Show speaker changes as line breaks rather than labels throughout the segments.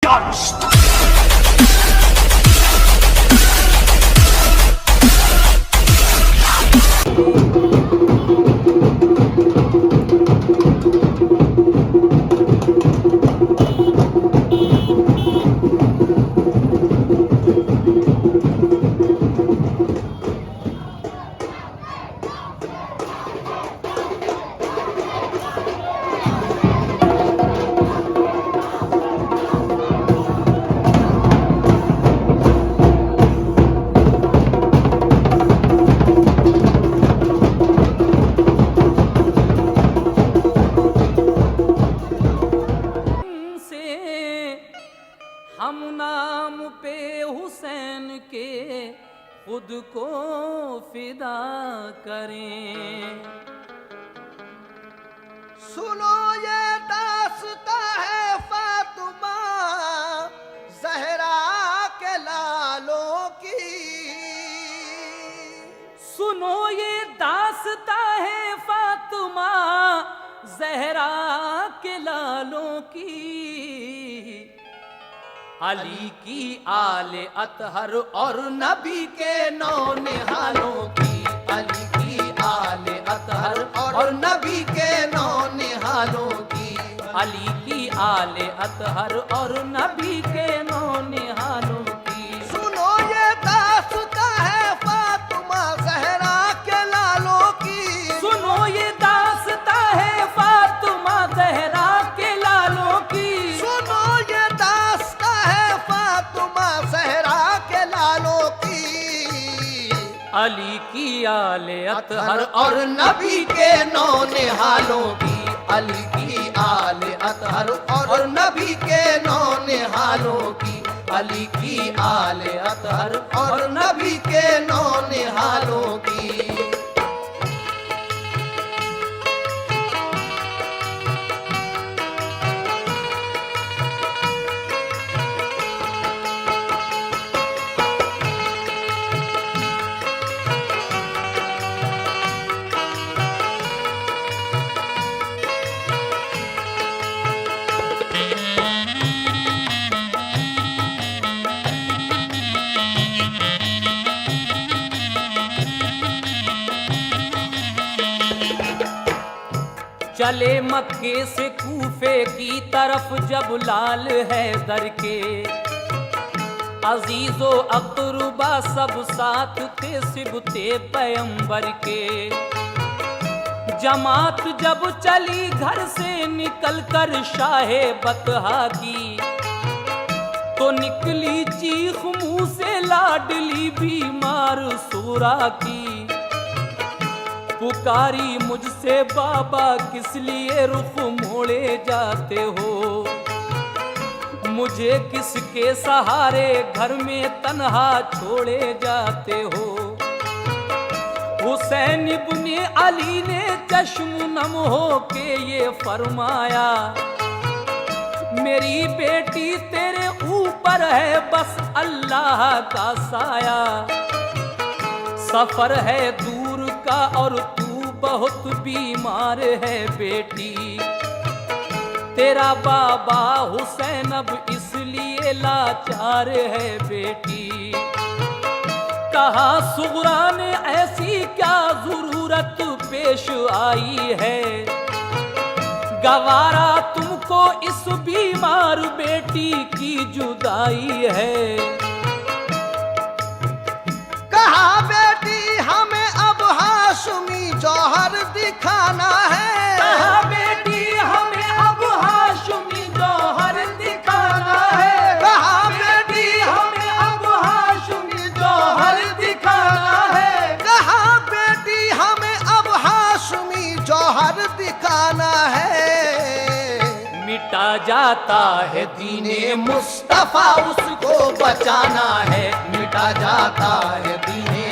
Terrorist!
हम नाम पे हुसैन के खुद को फिदा करें।
सुनो ये दास्ता है फातिमा ज़हरा के लालों की।
सुनो ये दास्ता है फातिमा ज़हरा के लालों की। अली की आले अतहर और नबी के नौ निहालों की।
अली की आले अतहर और नबी के नौ निहालों की।
अली की आले अतहर और नबी के नौ निहालों की।
सुनो ये दास्ता है फातिमा ज़हरा के लालों की।
सुनो ये दास्ता है फातिमा ज़हरा के लालों की।
सुनो ये दास्ता है फातिमा ज़हरा के लालों की।
अली की आले अतहर
और नबी के नौ निहालों की। अली की आले अतहर और नबी के नौ निहालों की। अली की आले अतहर और नबी के नौ निहालों की।
चले मक्के से कूफे की तरफ जब लाल हैदर के अजीजो अकरुबा सब साथ थे सिबते पैगंबर के। जमात जब चली घर से निकल कर शाहे बतहा की तो निकली चीख मुंह से लाडली बीमार सूरा की। पुकारी मुझसे बाबा किस लिए रुख मोड़े जाते हो। मुझे किसके सहारे घर में तन्हा छोड़े जाते हो। हुसैन इब्ने अली ने चश्म नम हो के ये फरमाया मेरी बेटी तेरे ऊपर है बस अल्लाह का साया। सफर है दूर का और तू बहुत बीमार है बेटी। तेरा बाबा हुसैन अब इसलिए लाचार है बेटी। कहा सुगरा ने ऐसी क्या जरूरत पेश आई है। गवारा तुमको इस बीमार बेटी की जुदाई है।
कहा बेटी हमें अब हाशमी जौहर दिखाना है।
कहा बेटी हमें अब हाशमी जौहर दिखाना है।
कहा बेटी
हमें अब हाशमी जौहर दिखाना है।
कहा बेटी हमें अब हाशमी जौहर दिखाना है।
मिटा जाता है
दीने मुस्तफा उसको बचाना है। मिटा जाता है दीने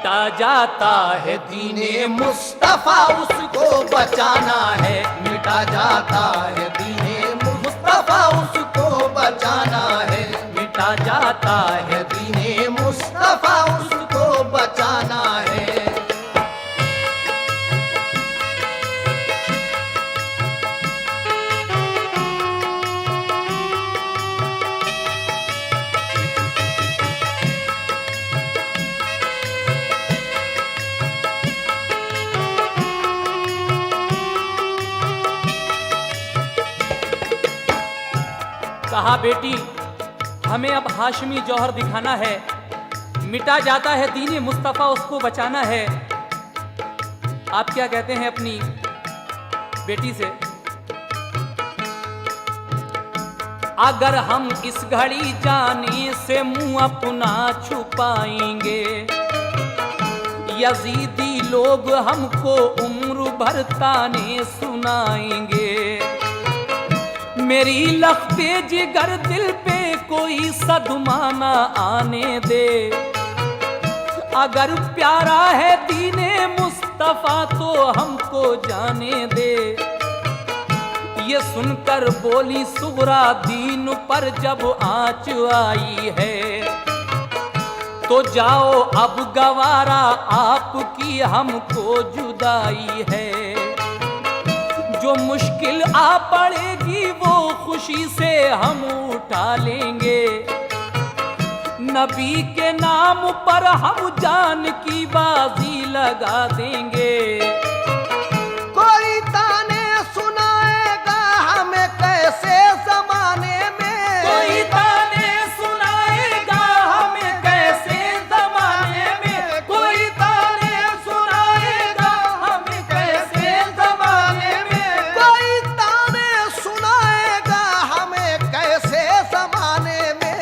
मिटा जाता है
दीने मुस्तफा उसको बचाना है, मिटा जाता है दीने मुस्तफा उसको बचाना है,
मिटा जाता है
है दीने मुस्तफा उसको बचाना है।
कहा बेटी हमें अब हाशमी जौहर दिखाना है, मिटा जाता है दीने मुस्तफा उसको बचाना है। आप क्या कहते हैं अपनी बेटी से? अगर हम इस घड़ी जाने से मुंह अपना छुपाएंगे, यजीदी लोग हमको उम्र भर ताने सुनाएंगे। मेरी लख्ते जिगर दिल पे कोई सदमा ना आने दे, अगर प्यारा है दीने मुस्तफा तो हमको जाने दे। ये सुनकर बोली सुगरा दीन पर जब आँच आई है, तो जाओ अब गवारा आपकी हमको जुदाई है। जो मुश्किल आ पड़ेगी वो खुशी से हम उठा लेंगे, नबी के नाम पर हम जान की बाजी लगा देंगे।
कोई ताने सुनाएगा हमें कैसे जमाने में,
कोई ताने सुनाएगा हमें कैसे जमाने में, कोई ताने सुनाएगा हमें कैसे जमाने में,
कोई ताने सुनाएगा हमें कैसे जमाने में।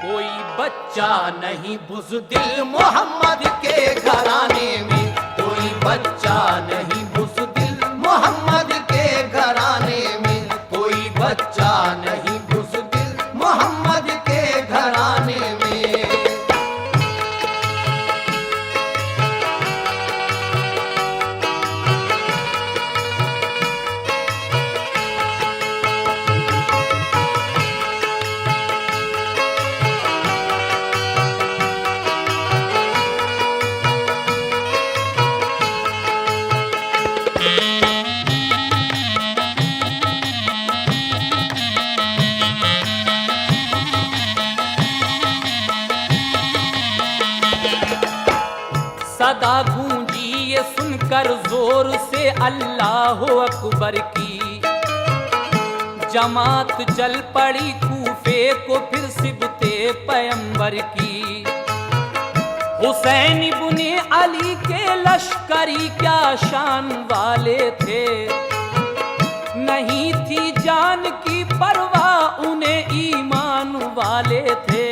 कोई बच्चा नहीं
बुज़दिल मोहम्मद के घराने में, कोई बच्चा नहीं बुज़दिल मोहम्मद के घराने में, कोई बच्चा नहीं बुज़दिल मोहम्मद के घराने में।
सदा गूंजी ये सुनकर जोर से अल्लाह अकबर की, जमात चल पड़ी कूफे को फिर सिबते पैगंबर की। हुसैन इब्ने अली के लश्करी क्या शान वाले थे, नहीं थी जान की परवाह उन्हें ईमान वाले थे।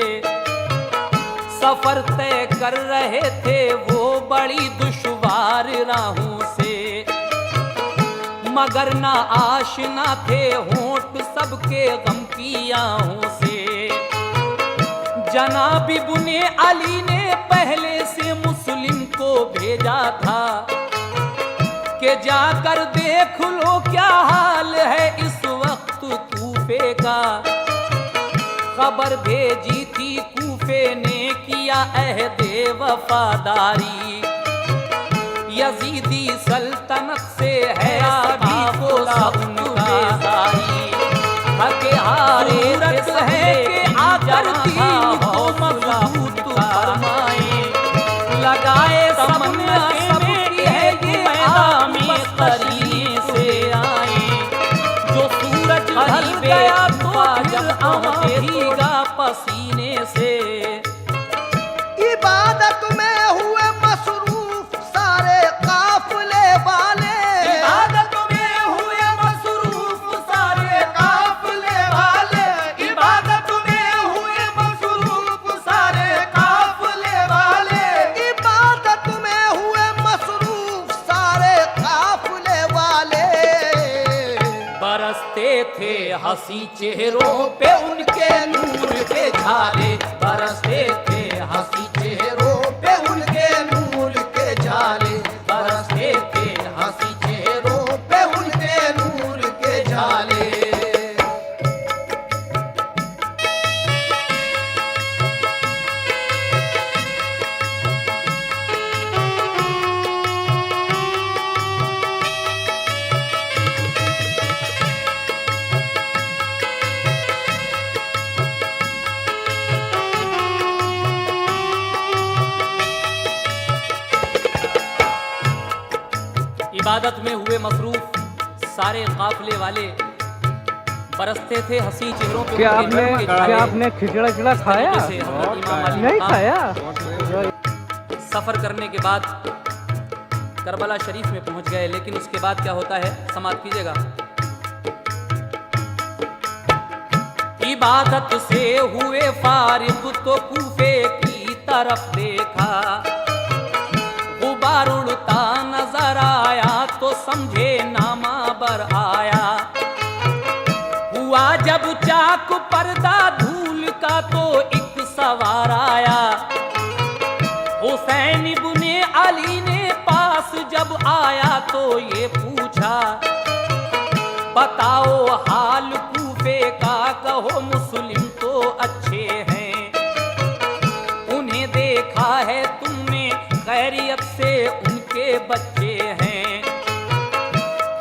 सफर तय कर रहे थे वो बड़ी दुश्वार राहों से, मगर ना आशना थे होंठ सबके गम की आहों से। जनाब इब्ने अली ने पहले से मुस्लिम को भेजा था कि जाकर देख लो क्या हाल है इस वक्त कूफे का। खबर भेजी थी कूफे ने किया अहदे वफादारी, यजीदी सल्तनत से है अभी को उनका जारी। थके हारे है कि आकर दीन को मजबूत फरमाए, लगाए तमन्ना सबकी है ये आमी करीने से आए। जो सूरज ढल गया तो फिर भीगा पसीने से।
इबादत में हुए मसरूफ सारे काफिले वाले,
इबादत में हुए मसरूफ सारे काफिले वाले, इबादत में हुए मसरूफ सारे काफिले वाले,
इबादत में हुए मसरूफ सारे काफिले वाले।
बरसते थे हंसी चेहरों पे उनके नूर के झाले,
बरसते थे हंसी चेहरों पे उनके
इबादत में हुए मसरूफ सारे काफिले वाले बरसते थे हंसी चेहरों पे।
क्या आपने खिचड़ा खिचड़ा खाया?
से हज़रत इमाम अली
नहीं
मकाम
खाया।
सफर करने के बाद करबला शरीफ में पहुंच गए। लेकिन उसके बाद क्या होता है, समाप्त कीजिएगा। इबादत से हुए फारिग तो कूफे की तरफ देखा, गुबार उड़ता नजर आया तो समझे नामा बर आया। हुआ जब चाक पर्दा धूल का तो एक सवार आया। हुसैन इब्ने अली ने पास जब आया तो ये पूछा, बताओ हाल कूफे का, कहो मुस्लिम तो अच्छे हैं। उन्हें देखा है तुमने खैरियत से उनके बच्चे हैं।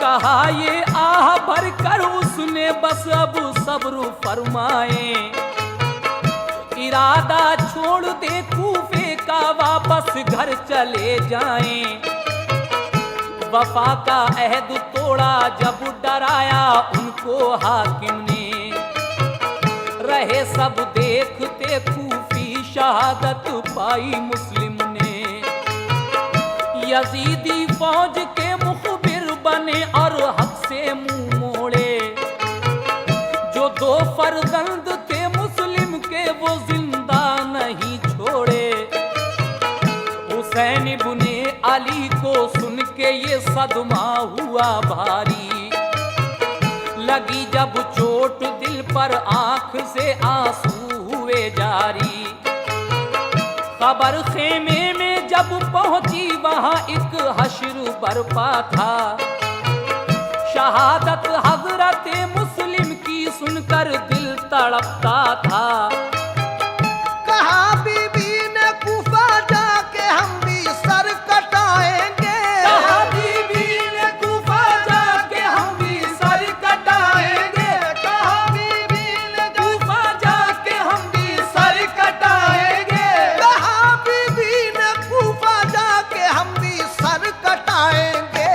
कहा ये आह भर कर उसने बस अब सब्र फरमाए। इरादा छोड़ दे कूफे का, वापस घर चले जाएं। वफा का अहद तोड़ा जब डराया उनको हाकिम ने। रहे सब देखते कूफी शहादत पाई मुस्लिम ने। यजीदी फौज के मुखबिर बने और हक से मुंह मोड़े। जो दो फर्जंद थे मुस्लिम के वो जिंदा नहीं छोड़े। हुसैन इब्ने अली को सुन के ये सदमा हुआ भारी। लगी जब चोट दिल पर आंख से आंसू हुए जारी। खबर खेमे में जब पहुंची वहां एक हश्र बरपा था। शहादत हजरत मुस्लिम की सुनकर दिल तड़पता था।
कहा बीबी ने कूफा जाके हम भी सर कटाएंगे।
कहा बीबी ने कूफा जाके हम भी सर कटाएंगे।
कहा बीबी ने
कूफा जाके हम भी सर कटाएंगे।
कहा बीबी ने कूफा जाके हम भी सर कटाएंगे।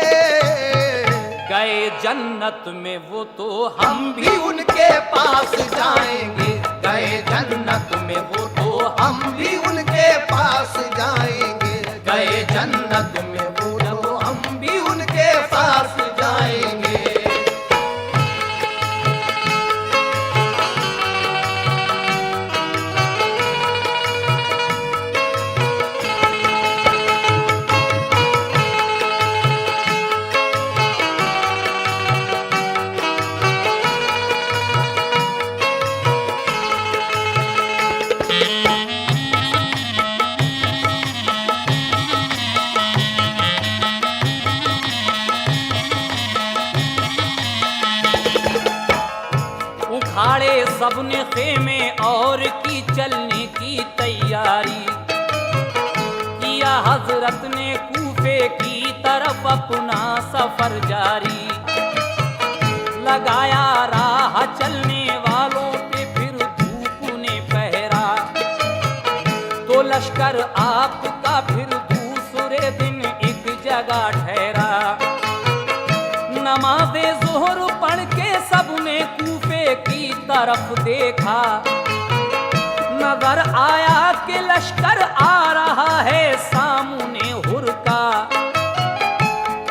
गए जन्नत में वो तो
हम भी उनके पास जाएंगे। गए जन्नत में वो तो हम भी उनके पास जाएंगे। गए जन्नत में वो तो हम भी उनके पास जाएंगे।
उखाड़े सबने खेमे और की चलने की तैयारी। किया हजरत ने कूफे की तरफ अपना सफर जारी। लगाया राह चलने वालों पे फिर धूप ने पहरा। तो लश्कर आपका फिर दूसरे दिन एक जगह ठहरा। नमाज़े ज़ोहर पढ़ के सबने कूफे की तरफ देखा। नजर आया कि लश्कर आ रहा है सामने हुरका।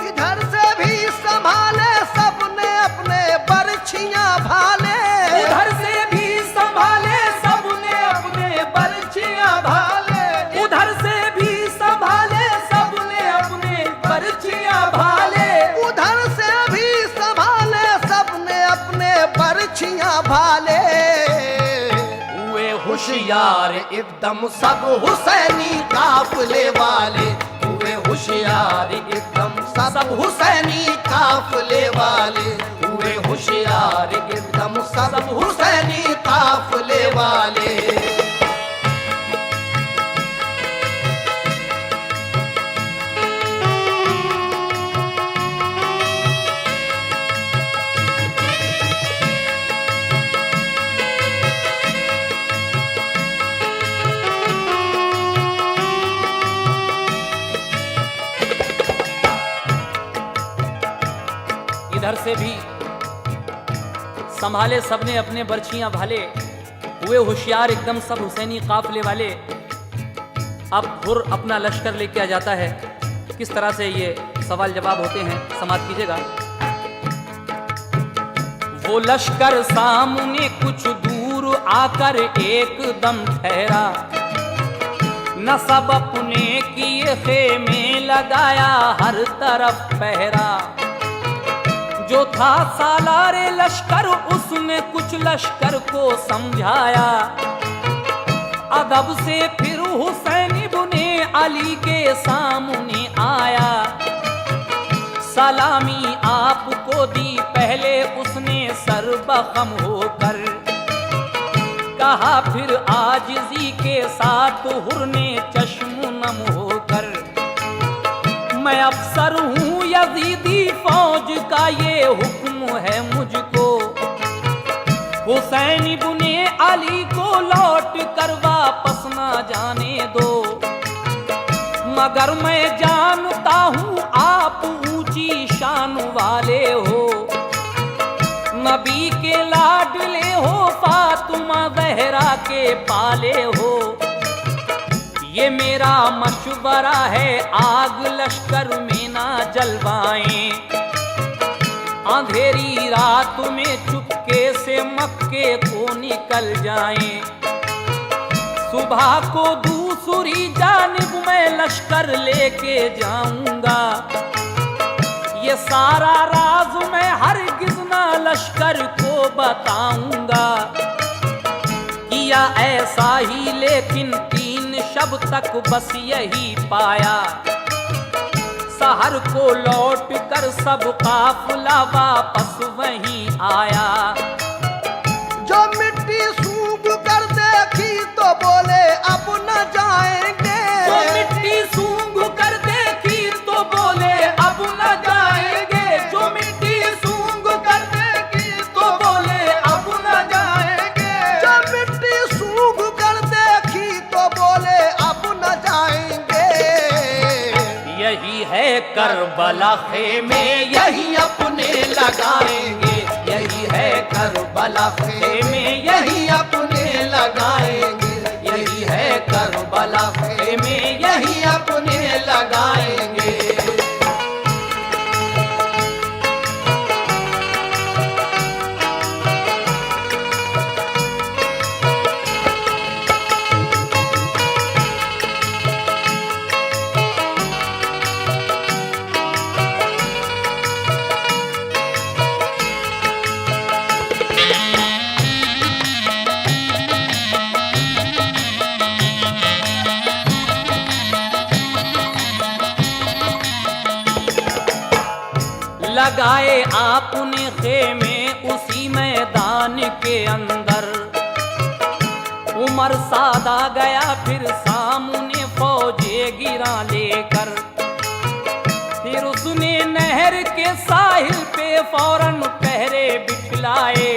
इधर से भी संभाले सबने अपने बरछियां भाले।
उधर से भी संभाले सबने अपने बरछियां भाले। उधर से भी संभाले सबने अपने बरछियां भाले।
उधर से भी संभाले सबने अपने बरछियां भाले।
हुए
होशियार एकदम सब हुसैनी काफिले वाले। हुए होशियार एकदम सब हुसैनी काफिले वाले। हुए होशियार एकदम सब हुसैनी काफिले वाले।
से भी संभाले सबने अपने बर्छियां भाले, हुए होशियार एकदम सब हुसैनी काफले वाले। अब हुर अपना लश्कर लेके आ जाता है। किस तरह से ये सवाल जवाब होते हैं, समाप्त कीजिएगा। वो लश्कर सामने कुछ दूर आकर एकदम ठहरा, न सब अपने किए खेमे लगाया हर तरफ पहरा। जो था सालारे लश्कर उसने कुछ लश्कर को समझाया, अदब से फिर हुसैन इब्ने अली के सामने आया। सलामी आपको दी पहले उसने सर्वखम होकर, कहा फिर आजिज़ी के साथ हुर ने चश्म नम होकर। मैं अफसर हूँ यजीदी फौज का, ये हुक्म है मुझको, हुसैन इब्ने अली को लौट कर वापस ना जाने दो। मगर मैं जानता हूँ आप ऊंची शान वाले हो, नबी के लाडले हो, फातिमा ज़हरा के पाले हो। ये मेरा मशवरा है आग लश्कर में ना जलवाएं, अंधेरी रात में चुपके से मक्के को निकल जाएं। सुबह को दूसरी जानिब मैं लश्कर लेके जाऊंगा, ये सारा राज मैं हरगिज़ ना लश्कर को बताऊंगा। किया ऐसा ही लेकिन 3 शब तक बस यही पाया, शहर को लौट कर सब काफिला वापस वहीं आया।
जो मिट्टी सूख कर देखी तो बोले अब न जाएंगे,
जो मिट्टी सूंघ कर देखी तो बोले अब न जाएंगे, जो मिट्टी सूंघ कर देखी तो बोले अब न जाएंगे,
जो मिट्टी सूख कर देखी तो बोले अब न जाएंगे।
यही है करबला खेमे
यही अपने लगाएंगे, यही है करबला खेमे यही अपने लगाएंगे, यही है करबला खेमे यही अपने लगाएंगे।
लगाए आपने खेमे उसी मैदान के अंदर। उमर सादा गया फिर सामने फौजे गिरा लेकर, फिर उसने नहर के साहिल पे फौरन पहरे बिठलाए।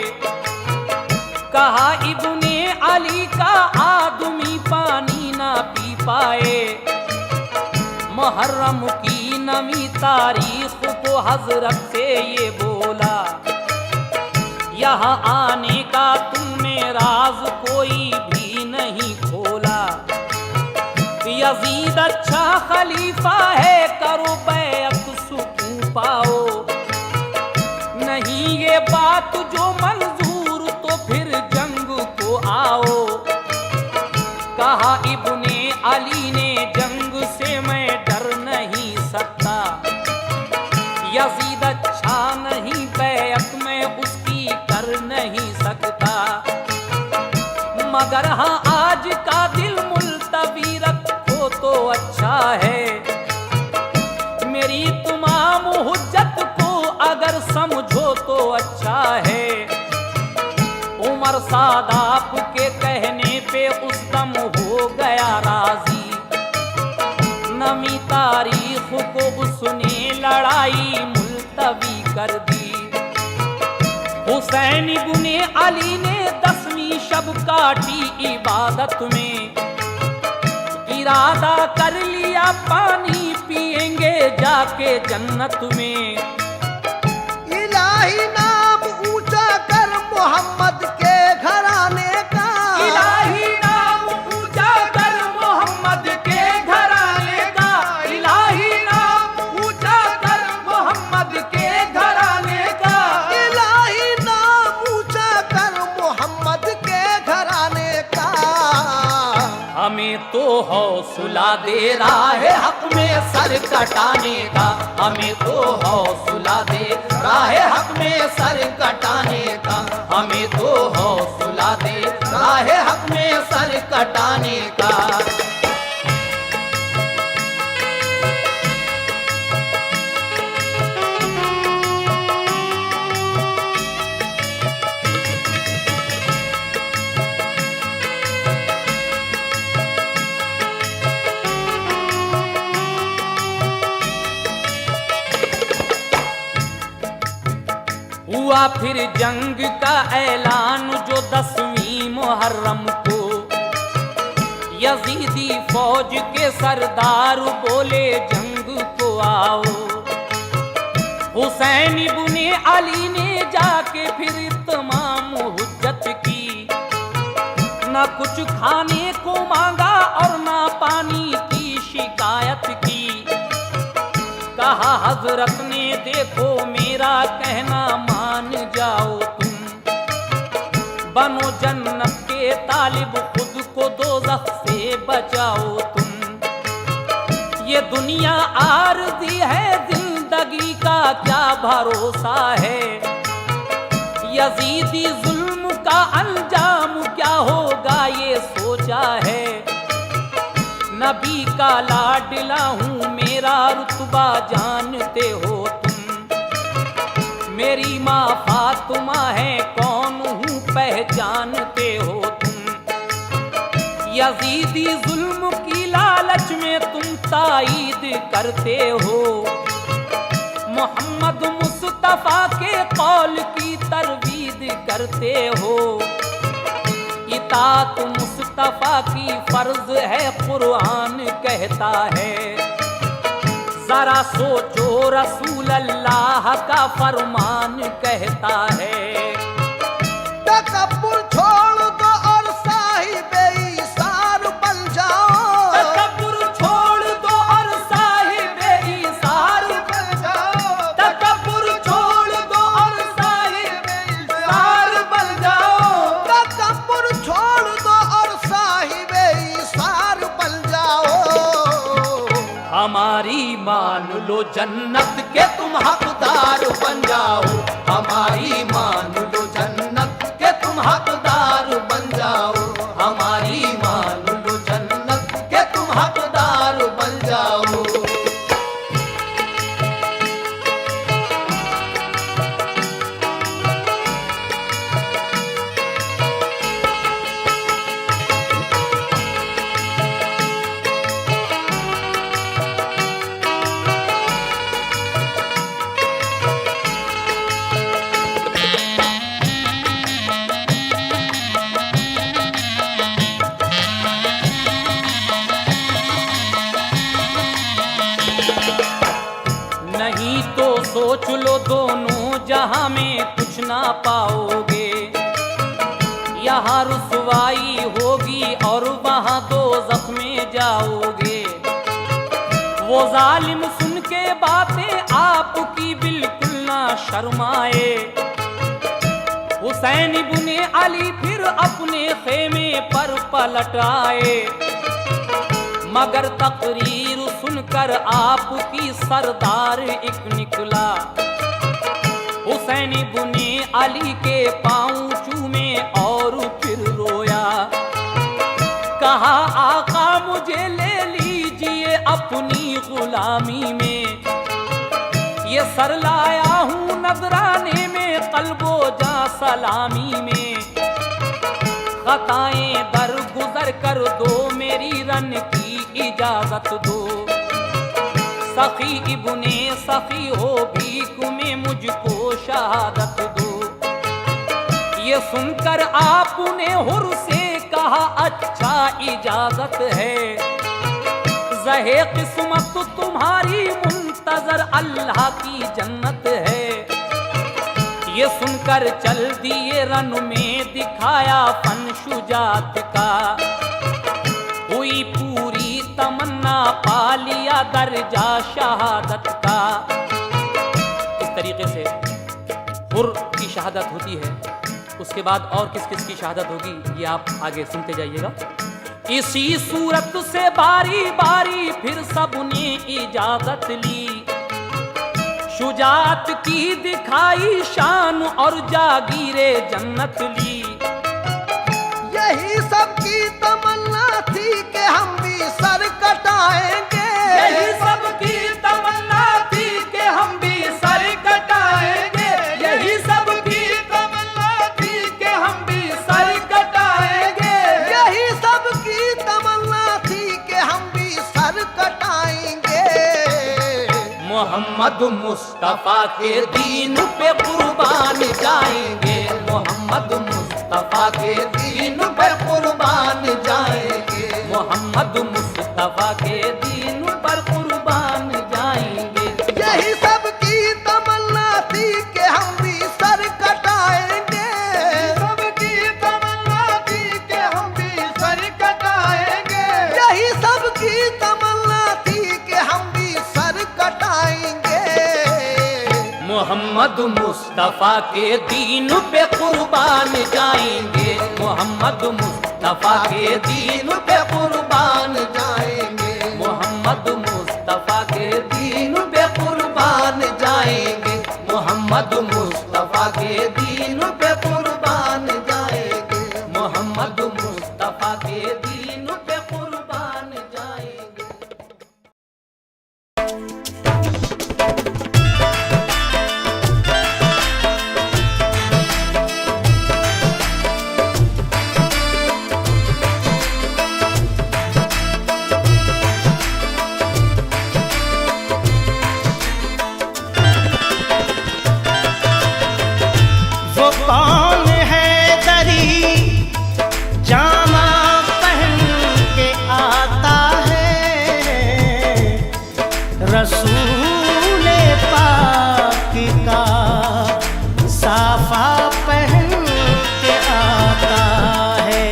कहा इब्ने अली का आदमी पानी ना पी पाए, मुहर्रम की नमी तारीख को हजरत से ये बोला, यहाँ आने का तुमने राज कोई भी नहीं खोला। यजीद अच्छा खलीफा है, करो बैअत सुकून पाओ, नहीं ये बात जो मंजूर तो फिर जंग को आओ। कहा इब्ने अली ने जंग से मैं डर नहीं सकता, यजीद अच्छा नहीं, बैअत में उसकी कर नहीं सकता। मगर हाँ आज का दिल मुल्तवी रखो तो अच्छा है, मेरी तमाम हुज्जत को अगर समझो तो अच्छा है। उमर सादाप के कहने पे उस दम हो गया राजी, नमी तारीख को उसने लड़ाई मुल्तवी कर दी। हुसैन इब्ने अली ने 10वीं शब काटी इबादत में, इरादा कर लिया पानी पिएंगे जाके जन्नत में।
इलाही
हौसला दे राह हक में सर कटाने का, हमें तो हौसला दे राह हक में सर कटाने का, हमें तो हौसला दे राह हक में सर कटाने का। हुआ फिर जंग का ऐलान जो 10वीं मुहर्रम को, यजीदी फौज के सरदार बोले जंग को आओ। हुसैन इब्ने अली ने जाके फिर तमाम हुज्जत की, ना कुछ खाने को मांगा और ना पानी की शिकायत की। कहा हजरत ने देखो मेरा कहना मान जाओ तुम, बनो जन्नत के तालिब खुद को दोज़ख से बचाओ तुम। ये दुनिया आरज़ी है जिंदगी का क्या भरोसा है, यजीदी जुल्म का अंजाम क्या होगा ये सोचा है। नबी का लाडला हूँ मेरा रुतबा जानते हो तुम, मेरी माँ फातिमा है कौन हूँ पहचानते हो तुम। यजीदी जुल्म की लालच में तुम ताईद करते हो, मोहम्मद मुस्तफा के कौल की तरवीद करते हो। इताअत मुस्तफा की फर्ज है कुरान कहता है, जरा सोचो रसूल अल्लाह का फरमान कहता है।
तकब्बुर छोड़ दो और साहिबे ईसार बन जाओ,
तकब्बुर छोड़ दो और साहिबे ईसार
बन जाओ,
तकब्बुर छोड़ दो और साहिबे ईसार बन जाओ।
तकब्बुर छोड़ दो और साहिबे ईसार बन जाओ।
हमारी मान लो जन्नत के तुम हकदार बन जाओ, हमारी मान लो जन्नत के तुम हकदार बन जाओ, हमारी मान लो जन्नत के तुम हकदार बन जाओ। नहीं तो सोच लो दोनों जहां में कुछ ना पाओगे, यहाँ रुसवाई होगी और वहाँ दोज़ख में जाओगे। वो जालिम सुन के बातें आपकी बिल्कुल ना शर्माए। हुसैन इब्ने अली फिर अपने खेमे पर पलट आए, मगर तकरीर सुनकर आपकी सरदार एक निकला। हुसैन इब्ने अली के पाँव चूमे और फिर रोया, कहा आका मुझे ले लीजिए अपनी गुलामी में, ये सर लाया हूँ नजराने में कल्बो जा सलामी में। खताएं दर गुजर कर दो मेरी रन की इजाजत दो, सखी इब्ने सखी हो भीख में मुझको शहादत दो। ये सुनकर आपने हुर से कहा अच्छा इजाजत है, ज़हे किस्मत तुम्हारी मुंतजर अल्लाह की जन्नत है। ये सुनकर चल दिए रन में दिखाया फन शुजात का, हुई पूरी तमन्ना पा लिया दर्जा शहादत का। इस तरीके से हुर की शहादत होती है, उसके बाद और किस किस की शहादत होगी ये आप आगे सुनते जाइएगा। इसी सूरत से बारी बारी फिर सबने इजाजत ली। शुजात की दिखाई शान और जागीरे जन्नत ली।
यही सबकी तमन्ना थी कि हम भी सर कटाएंगे।
यही सबकी तमन्ना थी कि हम भी सर कटाएंगे। यही सबकी तमन्ना थी कि हम भी सर कटाएंगे।
यही सबकी तमन्ना थी कि हम भी सर कटाएंगे।
मोहम्मद मुस्तफा के दीन पे कुर्बान जाएंगे। मोहम्मद मुस्तफा के दीन पे कुर्बान जाएंगे। मोहम्मद मुस्तफा के दीन पर कुर्बान जाएंगे।
यही सबकी तमन्ना थी कि हम भी सर कटाएंगे।
सबकी तमन्ना थी कि हम भी सर कटाएंगे।
यही सबकी तमन्ना थी कि हम भी सर कटाएंगे।
मोहम्मद मुस्तफा के दीन पे कुर्बान जाएंगे। मोहम्मद मुस्तफा के दीन पे कुर्बान जाएंगे। मोहम्मद मुस्तफा के दीन पे कुर्बान जाएंगे। मोहम्मद मुस्तफा के दीन पे कुर्बान जाएंगे। मोहम्मद मुस्तफा के दीन पे कुर्बान जाएंगे।
कौन है दरी जामा पहन के आता है। रसूल पाक का साफा पहन के आता है।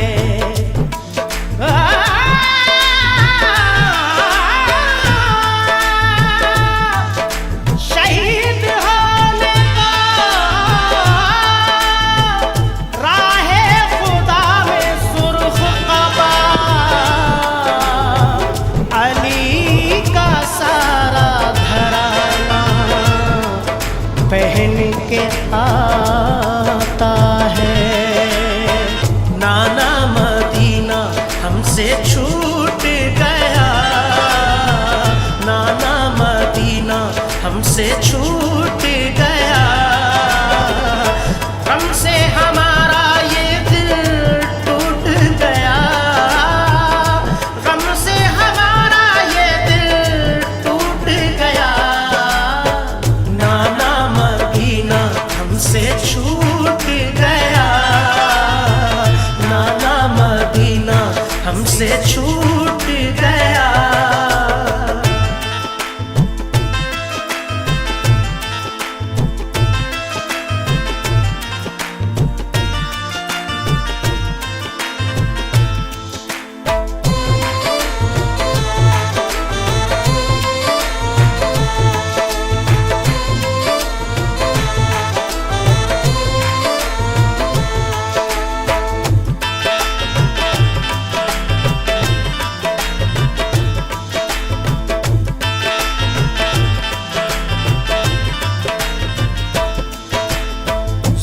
शहीद होने का राहे खुदा में सुर्ख कबा अली का सारा घराना पहन के आता है। नाना मदीना हमसे छूट गया। नाना मदीना हमसे छूट गया। हमसे हमारा ये दिल टूट गया। हमसे हमारा ये दिल टूट गया। नाना मदीना हमसे छूट गया। नाना मदीना हमसे छूट गया।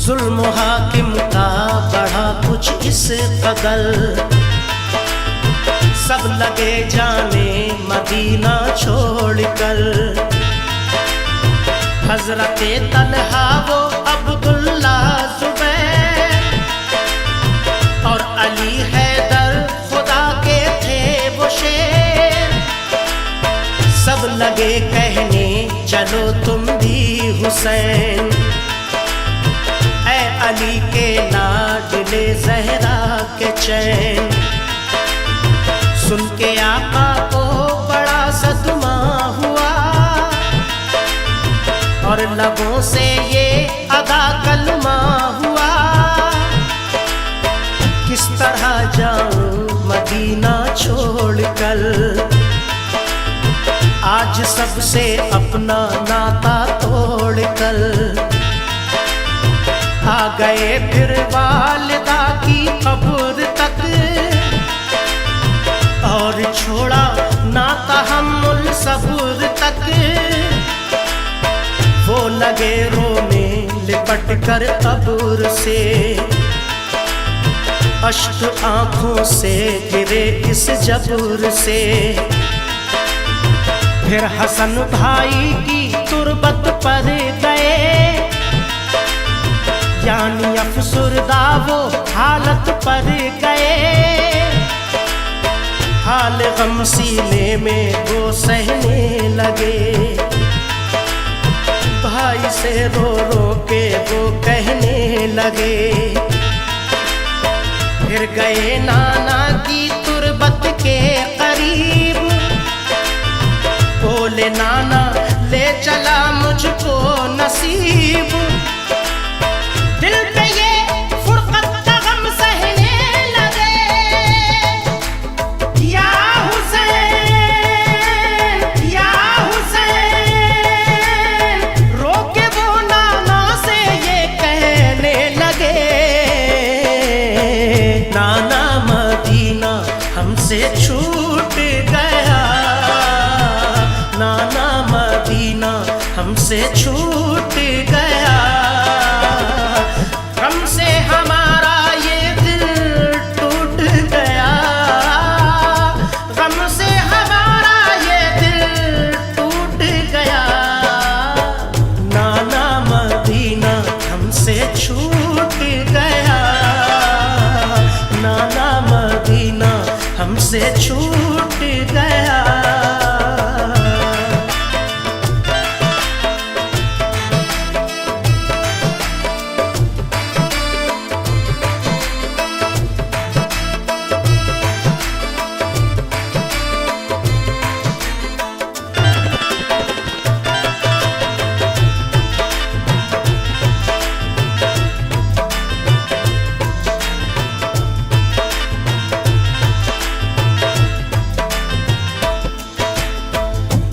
जुल्म हाकिम का बढ़ा कुछ इस कदर। सब लगे जाने मदीना छोड़कर। हजरते तलहा वो अब्दुल्ला जुबैर और अली हैदर खुदा के थे वो शेर। सब लगे कहने चलो तुम भी हुसैन। ऐ अली के लाडले जहरा के चैन। सुन के आका को बड़ा सदमा हुआ और लबों से ये अदा कलमा हुआ। किस तरह जाऊं मदीना छोड़कर। आज सबसे अपना नाता तोड़कर। आ गए फिर वालिदा की कब्र तक। सब्र तक वो लगे रोने लिपट कर कब्र से, अश्क आंखों से गिरे इस जबर से। फिर हसन भाई की तुरबत पर गए, यानी अफसुरदा वो हालत पर गए। हाल गम सीने में वो सहने लगे, भाई से रो रो के वो कहने लगे। फिर गए नाना की तुरबत के करीब, बोले नाना ले चला मुझको नसीब। दिल पे ये फुरकत का गम सहने लगे, या हुसैन या हुसैन, रोके वो नाना से ये कहने लगे। नाना मदीना हमसे छूट गया, नाना मदीना हमसे छूट गया। गम से हमारा ये दिल टूट गया, गम से हमारा ये दिल टूट गया। नाना मदीना हमसे छूट गया, नाना मदीना हमसे छूट गया।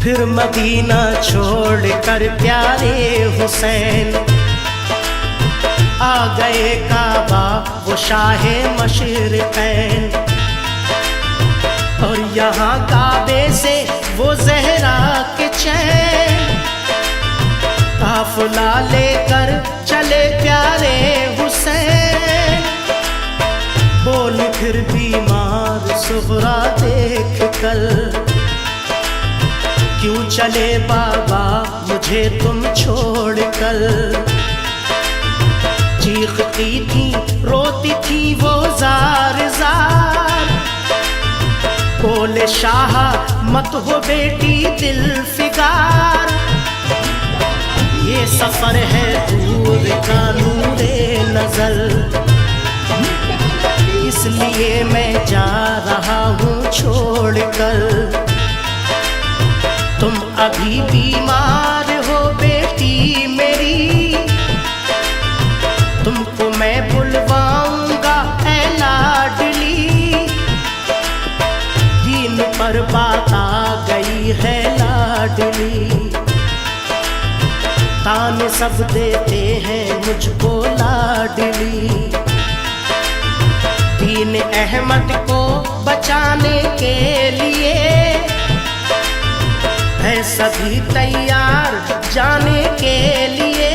फिर मदीना छोड़ कर प्यारे हुसैन आ गए काबा वो शाहे मशरिक़ैन। और यहाँ काबे से वो ज़हरा के चैन, काफ़िला लेकर चले प्यारे हुसैन। बोल फिर बीमार सुग़रा देख कर, क्यों चले बाबा मुझे तुम छोड़ कर। चीखती थी रोती थी वो जार जार, बोले शाह मत हो बेटी दिल फिगार। ये सफर है दूर का नूरे नजर, इसलिए मैं जा रहा हूँ छोड़ कर। तुम अभी बीमार हो बेटी मेरी, तुमको मैं बुलवाऊंगा ऐ लाडली। दीन पर बात आ गई है लाडली, ताने सब देते हैं मुझको लाडली। दीन अहमद को बचाने के लिए है सभी तैयार जाने के लिए।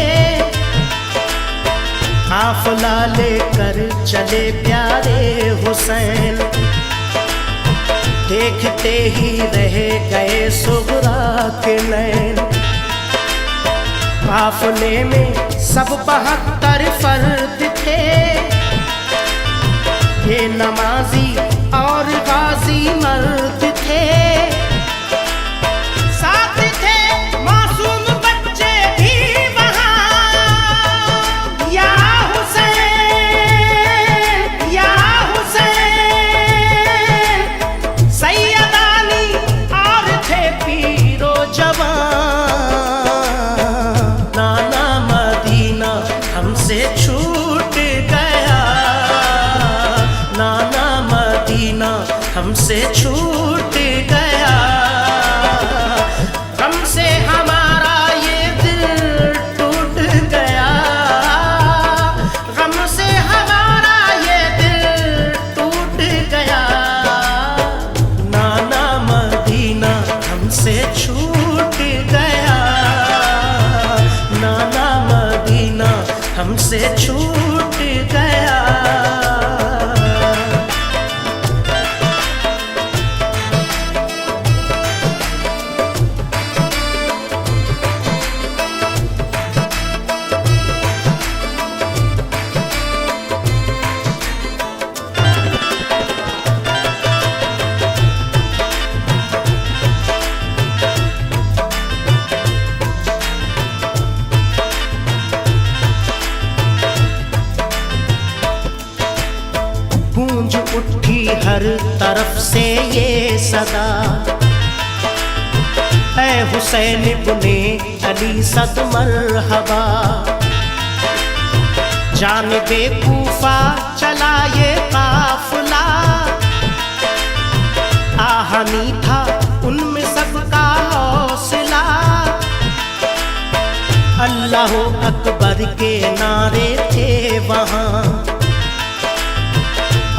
काफ़िला लेकर चले प्यारे हुसैन, देखते ही रह गए सुग़रा के नैन। काफ़िले में सब 72 फर्द थे, ये नमाजी और गाजी मर्द थे। हमसे छूट गया, नाना तरफ से ये सदा, ऐ हुसैन इब्ने अली सद मरहबा। जानिबे कूफा चला ये काफिला, आहनी था उनमें सबका हौसला। अल्लाह अकबर के नारे थे वहाँ,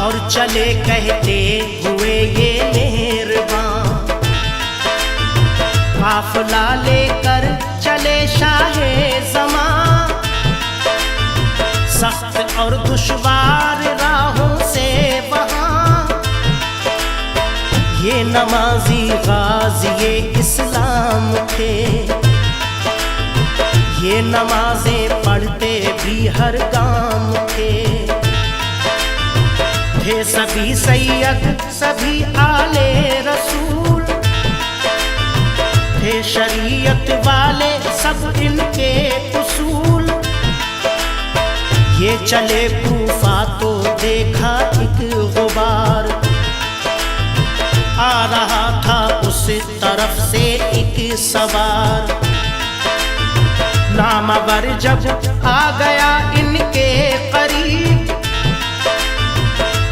और चले कहते हुए ये मेहरबान। काफिला लेकर चले शाहे ज़मां, सख्त और दुश्वार राहों से वहाँ। ये नमाजी गाज़ी इस्लाम थे, ये नमाजें पढ़ते भी हर गाम थे। थे सभी सैयद सभी आले रसूल, थे शरीयत वाले सब इनके उसूल। ये चले कूफा तो देखा एक गुबार, आ रहा था उस तरफ से एक सवार। नामवर जब आ गया इनके करीब,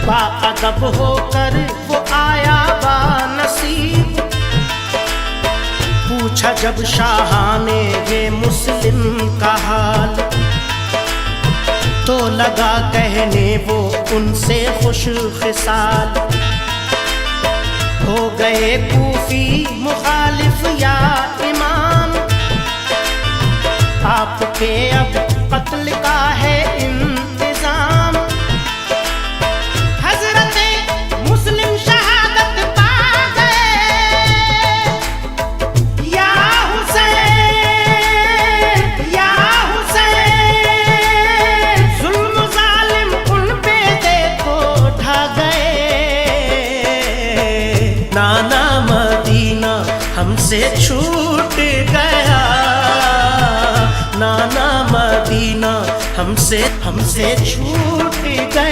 बाअदब होकर वो आया बानसीब। पूछा जब शाह ने ये मुस्लिम का हाल, तो लगा कहने वो उनसे खुश खिसाल। हो गए कूफी मुखालिफ या इमाम, आपके अब कत्ल का है इंतजाम। हजरते मुस्लिम शहादत पा गए, या हुसैन या हुसैन। जुल्म जालिम उन पे देखो ढा गए। नाना मदीना हमसे छूट गया, नाना मदीना हमसे छूट गया।